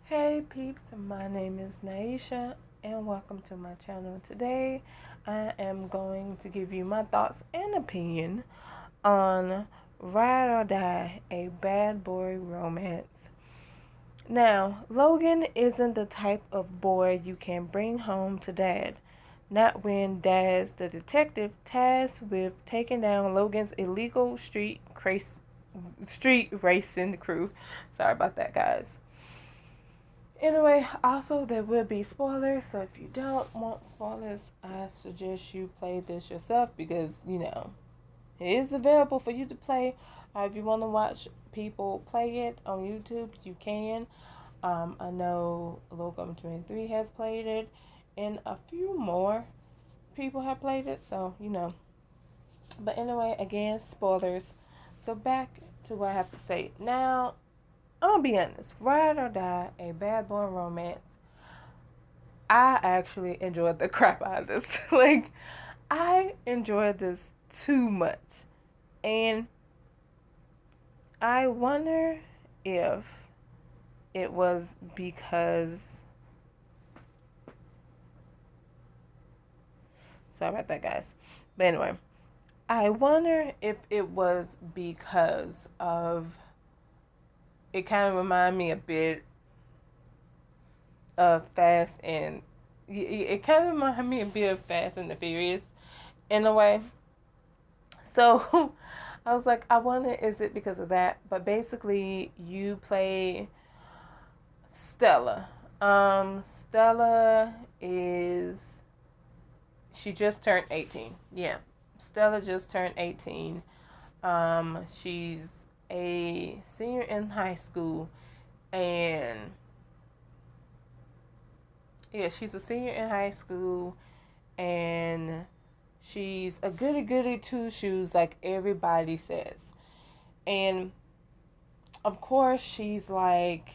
Hey peeps, my name is Naisha and welcome to my channel. Today I am going to give you my thoughts and opinion on Ride or Die, a bad boy romance. Now, Logan isn't the type of boy you can bring home to dad. Not when dad's the detective tasked with taking down Logan's illegal street racing crew. Sorry about that, guys. Anyway, also there will be spoilers, so if you don't want spoilers, I suggest you play this yourself because it is available for you to play. If you want to watch people play it on YouTube, you can. I know Logan 23 has played it, and a few more people have played it, so. But anyway, again, spoilers. So back to what I have to say now. I'm gonna be honest. Ride or Die, a bad boy romance. I actually enjoyed the crap out of this. I enjoyed this too much. And I wonder if it was because. Sorry about that, guys. But anyway, I wonder if it was because of. It kind of reminded me a bit of Fast and. It kind of reminded me a bit of Fast and the Furious in a way. So I was like, I wonder, is it because of that? But basically, you play Stella. Stella is, she just turned 18. Yeah, Stella just turned 18. She's a senior in high school, and yeah, she's a senior in high school, and she's a goody two shoes, like everybody says. And of course, she's like,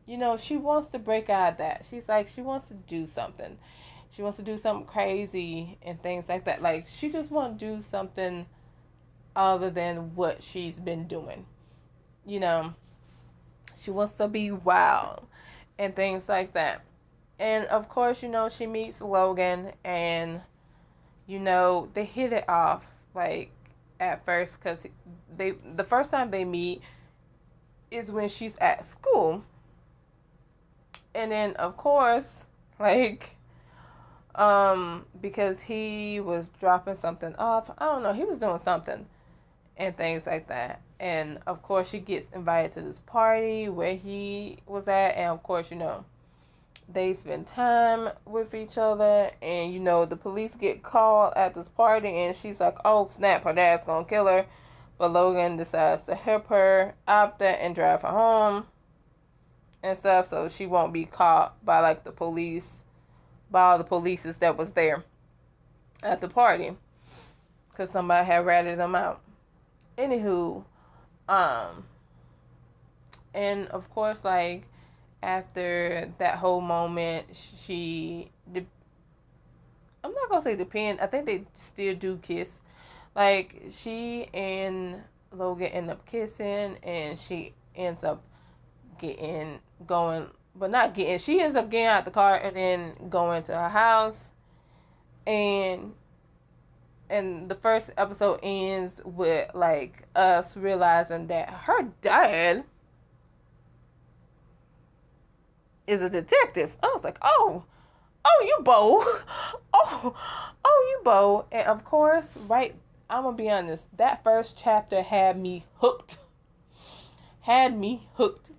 she wants to break out of that. She's like, she wants to do something. She wants to do something crazy and things like that. Like, she just wants to do something other than what she's been doing. You know, she wants to be wild and things like that. And of course, she meets Logan, and they hit it off like at first, because the first time they meet is when she's at school, and then of course, like, because he was dropping something off, I don't know, he was doing something and things like that, and of course she gets invited to this party where he was at, and of course, they spend time with each other, and the police get called at this party, and she's like, oh snap, her dad's gonna kill her. But Logan decides to help her out there and drive her home and stuff, so she won't be caught by like the police, by all the polices that was there at the party, because somebody had ratted them out. Anywho, um and of course, like, after that whole moment, I'm not gonna say depend. I think they still do kiss. Like, she and Logan end up kissing, and she ends up getting going, but not getting. She ends up getting out the car and then going to her house, and the first episode ends with like us realizing that her dad is a detective. I was like, oh, you bold. Oh, you bold. And of course, right, I'm gonna be honest, that first chapter had me hooked. Had me hooked.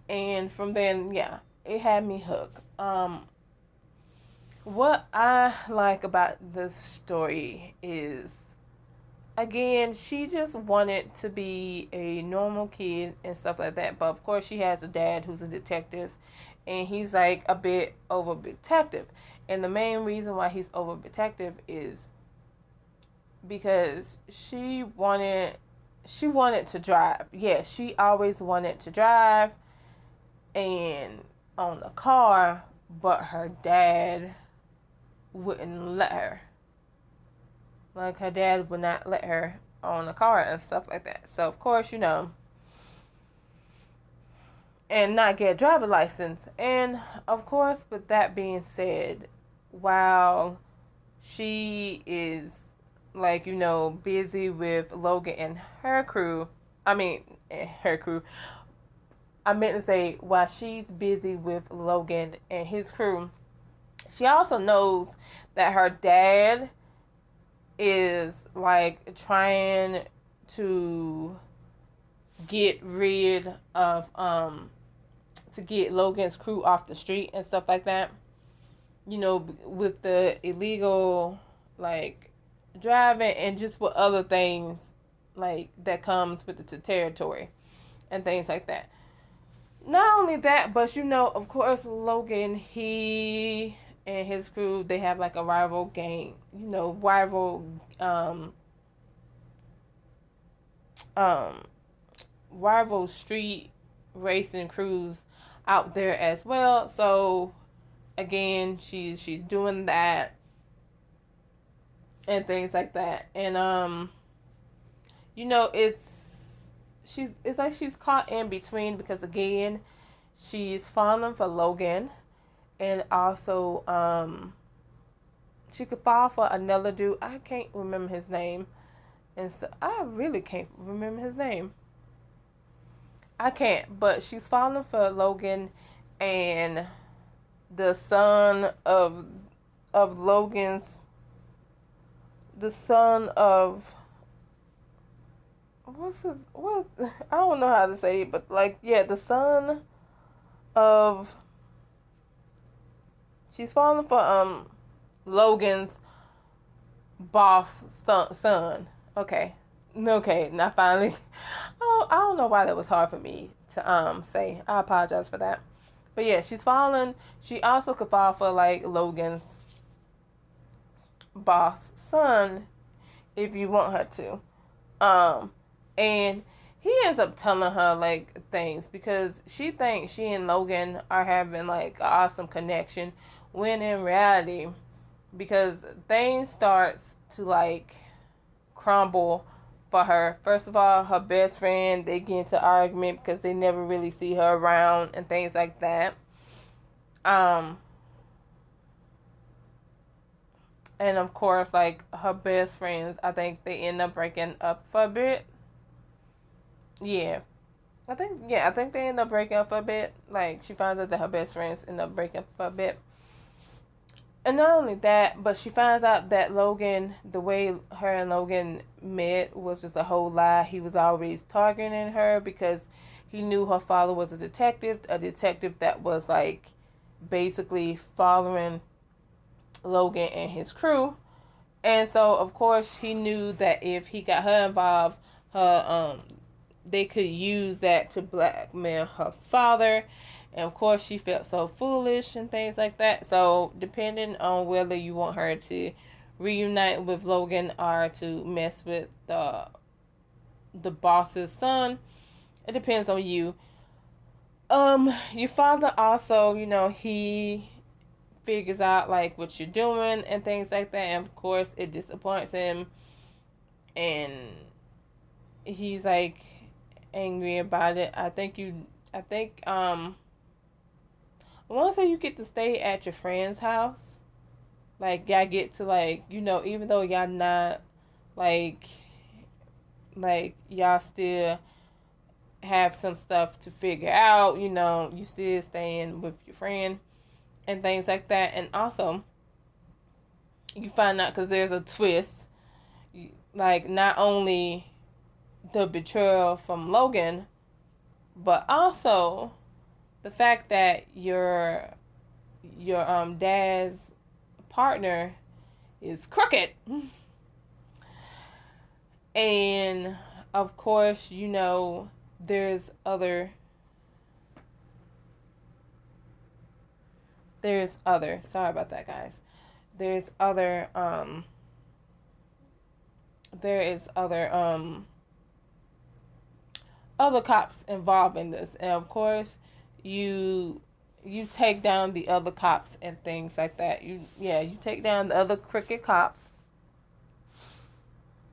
And from then, yeah, it had me hooked. What I like about this story is, again, she just wanted to be a normal kid and stuff like that. But of course, she has a dad who's a detective, and he's like a bit overprotective. And the main reason why he's overprotective is because she wanted to drive. Yeah, she always wanted to drive and own a car, but her dad wouldn't let her. Like, her dad would not let her own a car and stuff like that. So of course, and not get a driver license. And of course, with that being said, while she is like, busy with Logan and her crew, her crew, I meant to say, while she's busy with Logan and his crew, she also knows that her dad is like trying to get rid of to get Logan's crew off the street and stuff like that. With the illegal like driving and just with other things like that comes with the territory and things like that. Not only that, but of course, Logan, he and his crew, they have like a rival gang, um rival street racing crews out there as well. So again, she's doing that and things like that. And it's like she's caught in between, because again, she's falling for Logan, and also she could fall for another dude. I can't remember his name, and so I really can't remember his name. I can't, but she's falling for Logan and the son of Logan's, the son of, what I don't know how to say it, but like, yeah, the son of, she's falling for Logan's boss son. Okay, now finally. Oh, I don't know why that was hard for me to say. I apologize for that. But yeah, she's falling. She also could fall for like Logan's boss son if you want her to. And he ends up telling her like things, because she thinks she and Logan are having like an awesome connection, when in reality, because things starts to like crumble for her. First of all, her best friend, they get into argument because they never really see her around and things like that. And of course, like her best friends, I think they end up breaking up for a bit. Yeah. I think they end up breaking up for a bit. Like, she finds out that her best friends end up breaking up for a bit. And not only that, but she finds out that Logan, the way her and Logan met was just a whole lie. He was always targeting her because he knew her father was a detective that was like basically following Logan and his crew. And so of course he knew that if he got her involved, they could use that to blackmail her father. And of course she felt so foolish and things like that. So depending on whether you want her to reunite with Logan or to mess with the boss's son, it depends on you. Your father also, he figures out like what you're doing and things like that, and of course it disappoints him, and he's like angry about it. I want to say you get to stay at your friend's house. Like, y'all get to like, even though y'all not like y'all still have some stuff to figure out, you still staying with your friend and things like that. And also, you find out, because there's a twist, like not only the betrayal from Logan, but also the fact that your dad's partner is crooked. And of course, there's other sorry about that, guys. There is other cops involved in this, and of course you take down the other cops and things like that. You take down the other crooked cops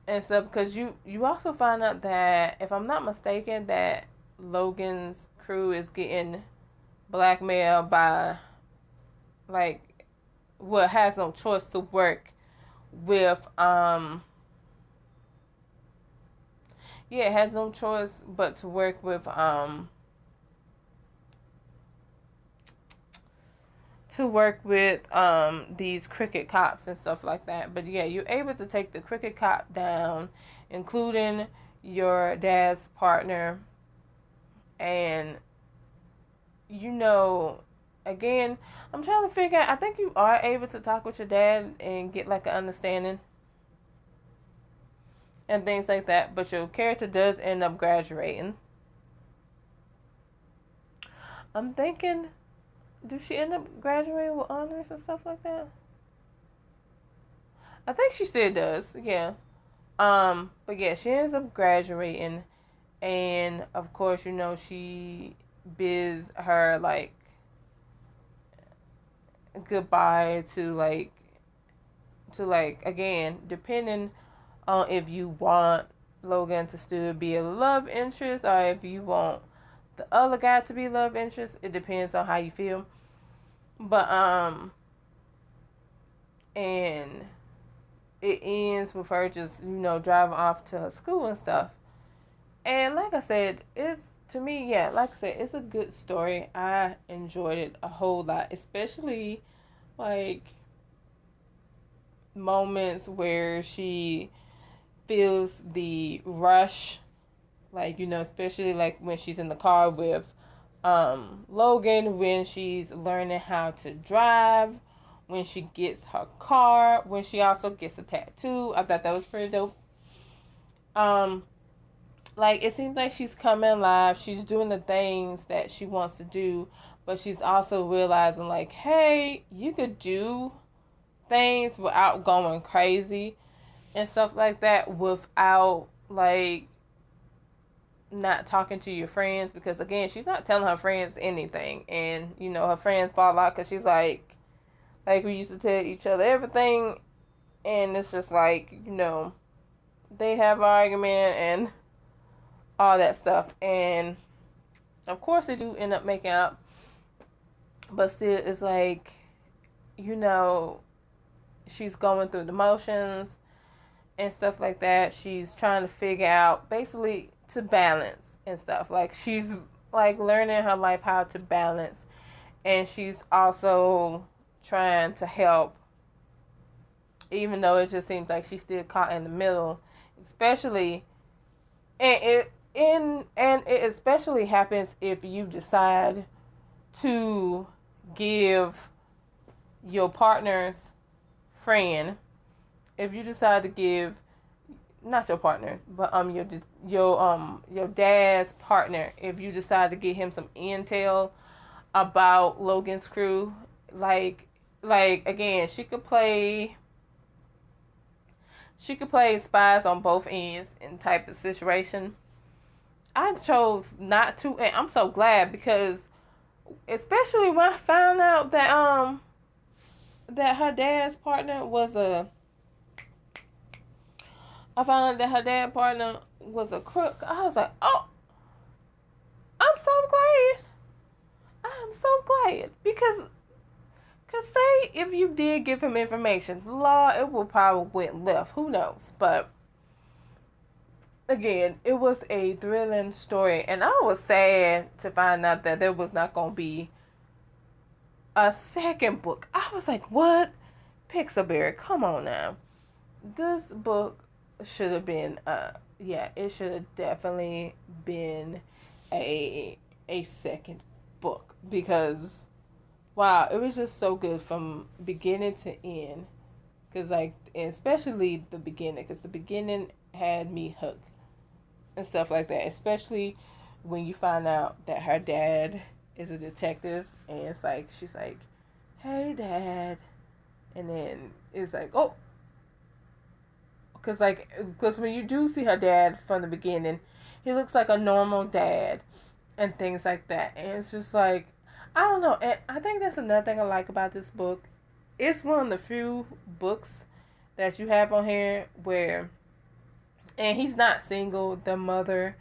and stuff, because you also find out that, if I'm not mistaken, that Logan's crew is getting blackmailed by, like, well, has no choice to work with, yeah, it has no choice but to work with, these crooked cops and stuff like that. But yeah, you're able to take the crooked cop down, including your dad's partner. And you know, again, I'm trying to figure out, I think you are able to talk with your dad and get like an understanding and things like that, but your character does end up graduating. I'm thinking, do she end up graduating with honors and stuff like that? I think she still does, yeah. But yeah, she ends up graduating, and of course, you know, she bids her like goodbye to like again, depending on if you want Logan to still be a love interest or if you want the other guy to be love interest. It depends on how you feel. But and it ends with her just, driving off to her school and stuff. And like I said, it's, to me, yeah, like I said, it's a good story. I enjoyed it a whole lot, especially like moments where she feels the rush, like, especially like when she's in the car with Logan, when she's learning how to drive, when she gets her car, when she also gets a tattoo. I thought that was pretty dope. Like, it seems like she's coming alive. She's doing the things that she wants to do, but she's also realizing, like, hey, you could do things without going crazy and stuff like that, without, like, not talking to your friends, because again, she's not telling her friends anything, and her friends fall out because she's like we used to tell each other everything, and it's just like, they have an argument and all that stuff, and of course they do end up making up, but still, it's like, she's going through the motions and stuff like that. She's trying to figure out, basically, to balance and stuff. Like, she's like learning her life how to balance, and she's also trying to help, even though it just seems like she's still caught in the middle. Especially, and it especially happens if you decide to give your partner's friend, if you decide to give, not your partner, but your dad's partner, if you decide to give him some intel about Logan's crew, like again, she could play spies on both ends in type of situation. I chose not to, and I'm so glad, because especially when I found out that her dad's partner was a crook. I was like, oh, I'm so glad. I'm so glad, because say if you did give him information, law, it would probably went left. Who knows? But again, it was a thrilling story, and I was sad to find out that there was not going to be a second book. I was like, what? Pixelberry, come on now. This book should have been, it should have definitely been a second book, because, wow, it was just so good from beginning to end. Because, like, especially the beginning, because the beginning had me hooked and stuff like that, especially when you find out that her dad is a detective, and it's like, she's like, hey, Dad, and then it's like, oh, because when you do see her dad from the beginning, he looks like a normal dad and things like that, and it's just like, I don't know, and I think that's another thing I like about this book. It's one of the few books that you have on here where, and he's not single, the mother,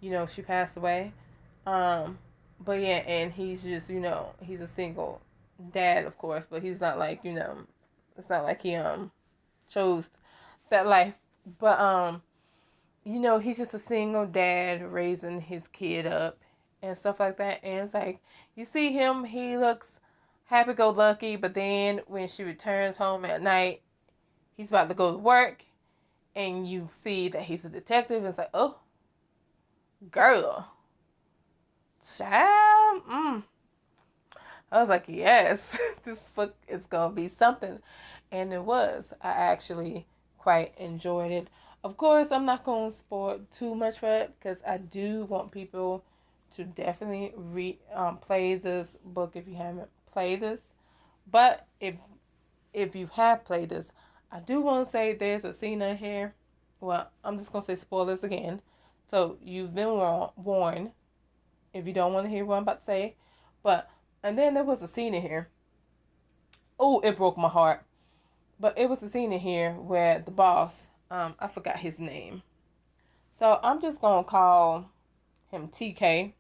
she passed away, Um, but yeah, and he's just, he's a single dad, of course, but he's not like, it's not like he chose that life. But he's just a single dad raising his kid up and stuff like that. And it's like you see him, he looks happy go lucky, but then when she returns home at night, he's about to go to work and you see that he's a detective, and it's like, oh girl, child, I was like, yes, this book is gonna be something. And it was. I actually quite enjoyed it. Of course, I'm not going to spoil too much for it because I do want people to definitely play this book if you haven't played this. But if you have played this, I do want to say there's a scene in here. Well, I'm just going to say spoilers again. So you've been warned if you don't want to hear what I'm about to say. But, and then there was a scene in here. Oh, it broke my heart. But it was a scene in here where the boss, I forgot his name. So I'm just going to call him TK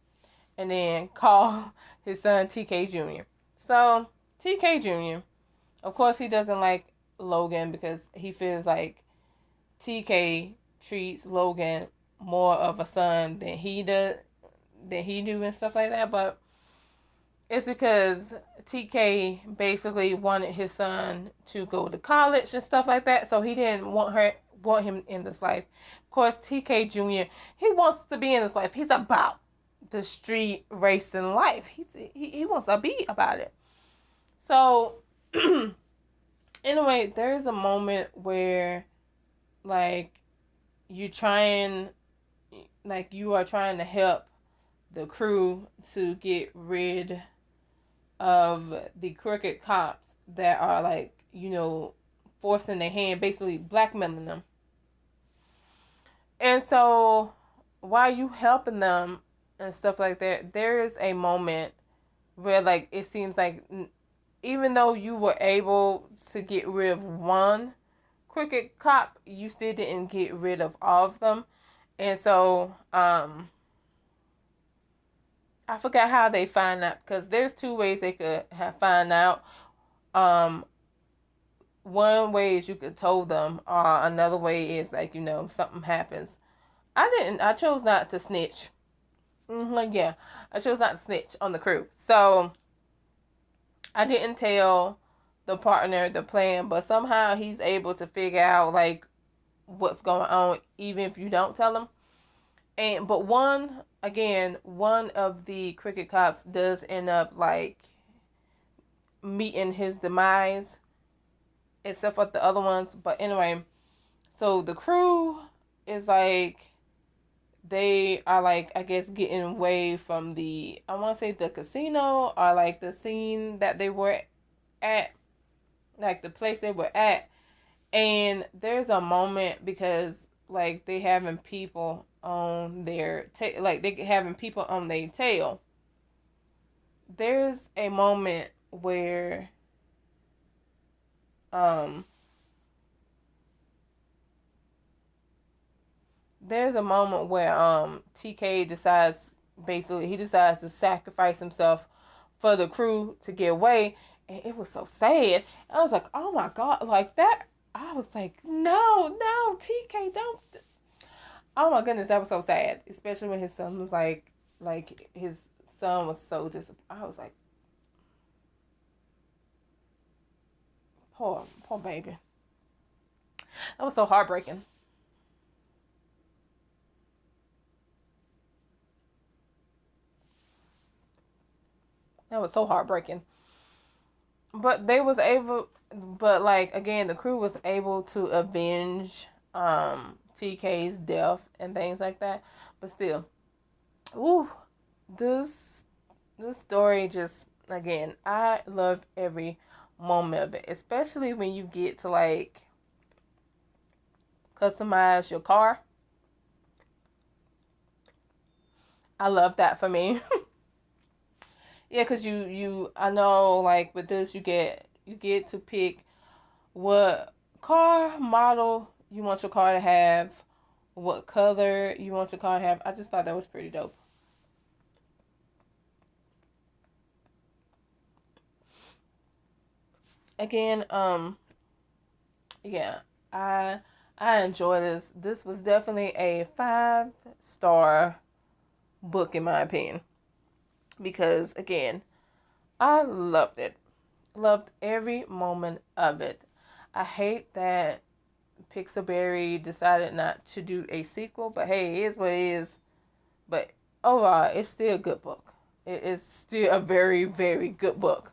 and then call his son TK Jr. So TK Jr., of course, he doesn't like Logan because he feels like TK treats Logan more of a son than he does, than he do and stuff like that. But it's because TK basically wanted his son to go to college and stuff like that, so he didn't want him in this life. Of course, TK Jr., he wants to be in this life. He's about the street racing life. He wants to be about it. So anyway, there's a moment where like you trying like you are trying to help the crew to get rid of the crooked cops that are like, forcing their hand, basically blackmailing them. And so while you helping them and stuff like that, there is a moment where like it seems like even though you were able to get rid of one crooked cop, you still didn't get rid of all of them. And so I forgot how they find out because there's two ways they could have find out. Um, One way is you could tell them, or another way is like, something happens. I chose not to snitch. Like, yeah, I chose not to snitch on the crew. So I didn't tell the partner the plan, but somehow he's able to figure out like what's going on, even if you don't tell him. But one of the cricket cops does end up like meeting his demise, except for the other ones. But anyway, so the crew is like they are like I guess getting away from the I want to say the casino or like the scene that they were at, like the place they were at. And there's a moment because like they having people on their like they having people on their tail. There's a moment where um there's a moment where TK decides basically he decides to sacrifice himself for the crew to get away, and it was so sad. I was like, oh my god, like that. I was like, no, no, TK, don't. Oh my goodness, that was so sad, especially when his son was like his son was so disappointed. I was like, poor baby. That was so heartbreaking. That was so heartbreaking. But they was able, but like again, the crew was able to avenge TK's death and things like that. But still, ooh, this this story just again, I love every moment of it, especially when you get to like customize your car. I love that for me. Yeah, cause you I know like with this you get to pick what car model you want your car to have, what color you want your car to have. I just thought that was pretty dope. again, yeah, I I enjoy this. This was definitely a 5-star book in my opinion because again, I loved it. Loved every moment of it. I hate that Pixelberry decided not to do a sequel, but hey, it is what it is. But overall, it's still a good book. It is still a very, very good book.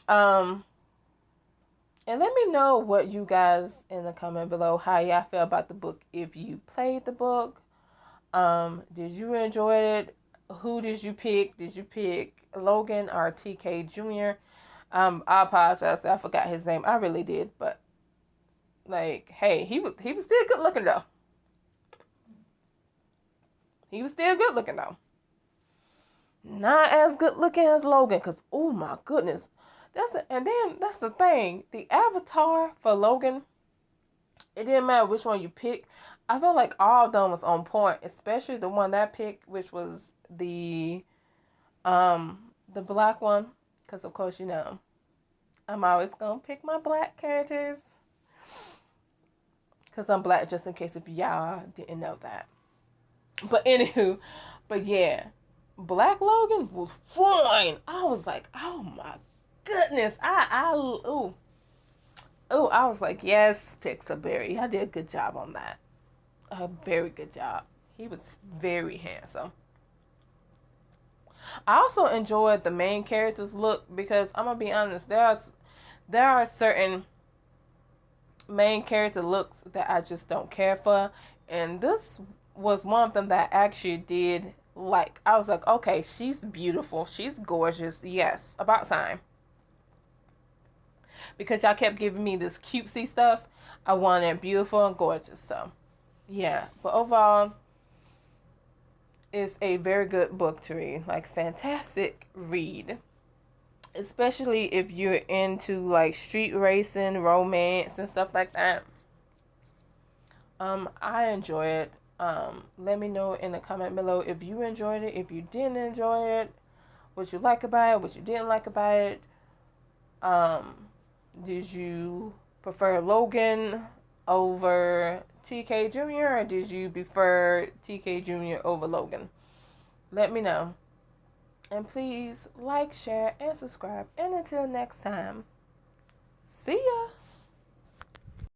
Um, and let me know what you guys in the comment below how y'all feel about the book. If you played the book, did you enjoy it? Who did you pick? Did you pick Logan or TK Jr.? I apologize, I forgot his name. I really did, but like, hey, he was still good looking though. He was still good looking though. Not as good looking as Logan, cause oh my goodness, and then that's the thing. The avatar for Logan, it didn't matter which one you pick. I felt like all of them was on point, especially the one that I picked, which was the black one, cause of course I'm always gonna pick my black characters, cause I'm black. Just in case if y'all didn't know that. But anywho, but yeah, Black Logan was fine. I was like, oh my goodness. I was like, yes, Pixelberry. I did a good job on that. A very good job. He was very handsome. I also enjoyed the main character's look because I'm gonna be honest, there are certain main character looks that I just don't care for, and this was one of them that I actually did like. I was like, okay, she's beautiful, she's gorgeous. Yes, about time. Because y'all kept giving me this cutesy stuff, I wanted beautiful and gorgeous. So yeah, but overall, it's a very good book to read. Like, fantastic read. Especially if you're into like street racing, romance, and stuff like that. I enjoy it. Let me know in the comment below if you enjoyed it, if you didn't enjoy it, what you like about it, what you didn't like about it. Um, did you prefer Logan over TK Jr. or did you prefer TK Jr. over Logan? Let me know. And please like, share, and subscribe. And until next time, see ya!